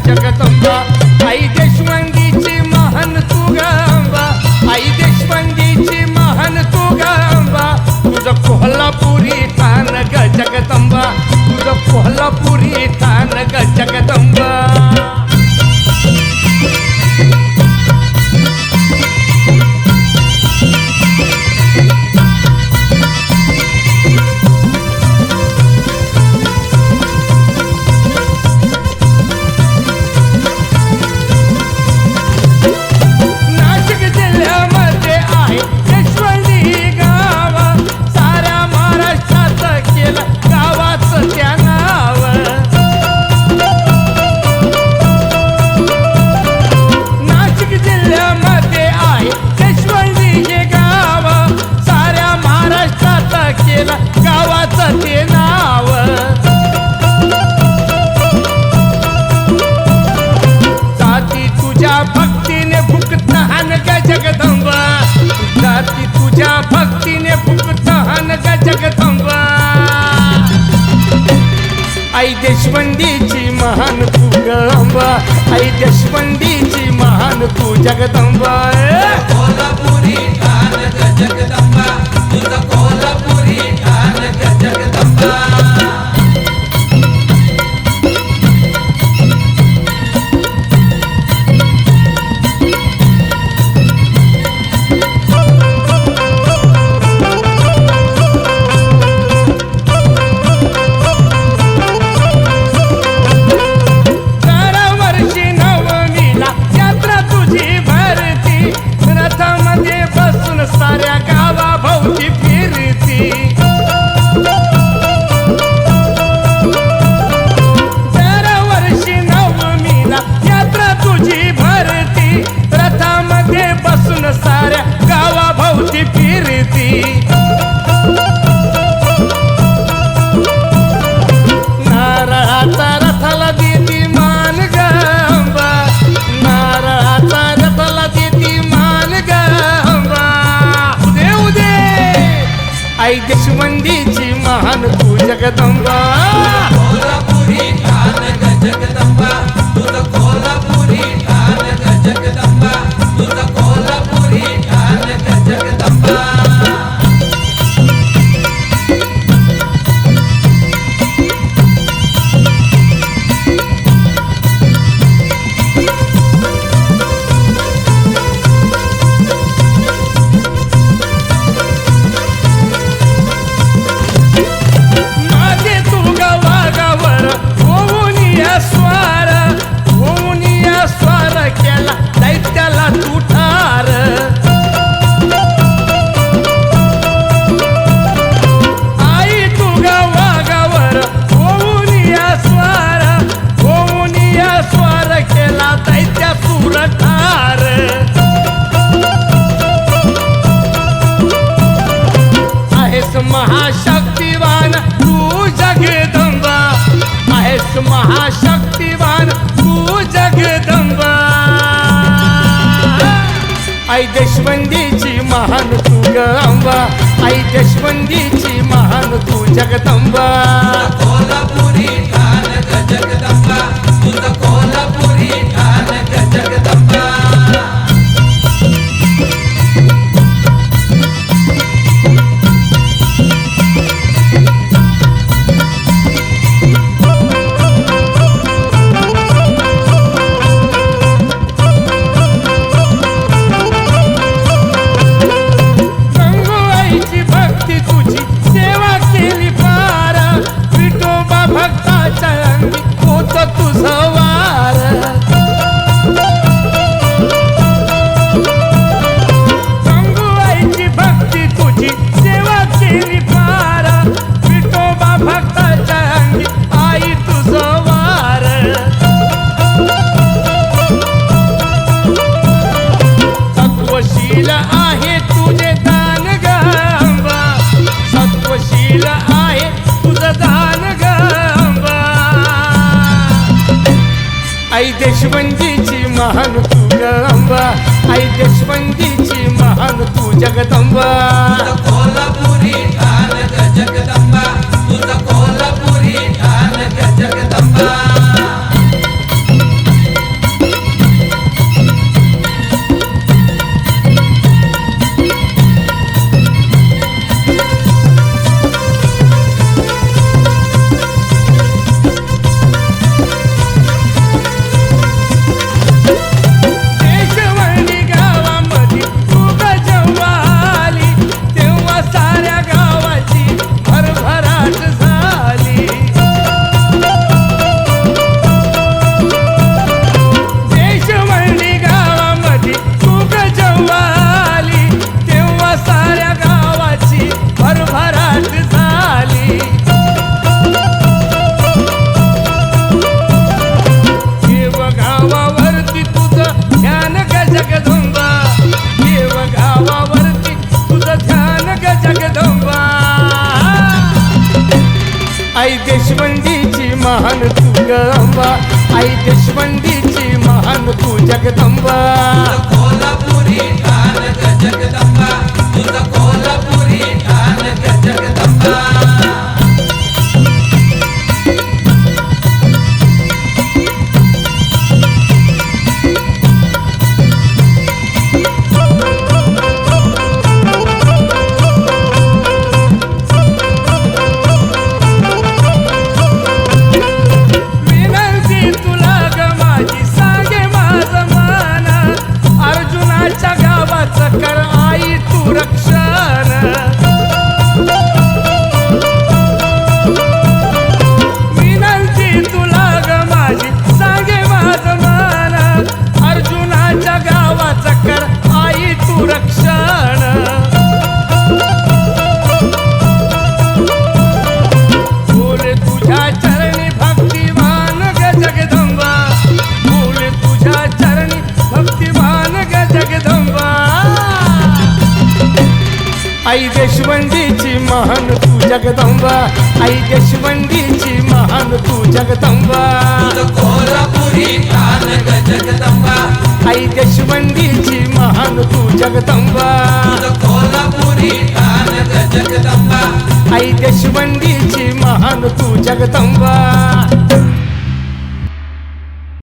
जगदंबा आई देशपांडीची महान तू गंबा आई देशपांडीची महान तू गंबा तुझं कोल्हापुरी ठाण ग जगदंबा तुझं कोल्हापुरी ठाण ग जगदंबा गावाचं ते नाव जाती तुझ्या भक्तीने भुकतहान ग जगदंबा जाती तुझ्या भक्तीने भुकतहान ग जगदंबा आई देशपांडीची महान तू गंबा आई देशपांडीची महान तू जगदंबा कोल्हापुरी ठाण ग जगदंबा तुझं कोल्हापुरी ठाण ग जगदंबा साऱ्या गावाभोवती फिरती दरवर्षी नवमीला यात्रा तुझी भरती रथामध्ये बसून साऱ्या गावाभोवती फिरती नारळाचा रथाला देती मान गंबा नारळाचा रथाला देती मान गंबा आई देशपांडीची महान तू जगदंबा कोल्हापुरी ठाण ग जगदंबा तुझं कोल्हापुरी ठाण ग जगदंबा तुझं कोल्हापुरी ठाण ग जगदंबा स्वार केला दैत्याला तू ठार आई तू गावागावर होऊन या स्वार केला दैत्या सूर ठार आहेस महाशक्तिवान तू जगदंबा आहेस महाशक्तिवान तू जगदंबा आई देशपांडीची महान तू गंबा आई देशपांडीची महान तू जगदंबा कोल्हापुरी ठाण ग जगदंबा तुझं कोल्हापुरी ठाण ग जगदंबा तुझी सेवा केली पार विठोबा भक्ताच्या अंगी होत तुझं वार गंगूबाईची भक्ती तुझी सेवा केली पार विठोबा भक्ताच्या अंगी आई तुझं वार सत्वशील आहे तुझे दान गंबा सत्वशील आहे तुझं दान गंबा आई देशपांडीची महान तू गंबा आई देशपांडीची महान तू जगदंबा कोल्हापुरी ठाण ग जगदंबा तुझं कोल्हापुरी ठाण ग जगदंबा आई देशवंदीची महान तू जगदंबा कोल्हापुरी ठाण ग जगदंबा तुझं कोल्हापुरी ठाण ग जगदंबा विनंती तुला ग माझी सांगे माझं मन अर्जुनाच्या गावाचं कर आई तू रक्षण विनंती तुला ग माझी सांगे माझं मन अर्जुनाच्या गावाचं कर आई तू रक्षण फूल तुझ्या चरणी भक्तिमान ग जगदंबा फूल तुझ्या चरणी भक्तिमान ग जगदंबा आई देशवंदीची महान तू जगदंबा आई देशवंदीची महान तू जगदंबा तुझं कोल्हापुरी ठाण ग जगदंबा आई देशवंदीची महान तू जगदंबा तुझं कोल्हापुरी ठाण ग जगदंबा आई देशवंदीची महान तू जगदंबा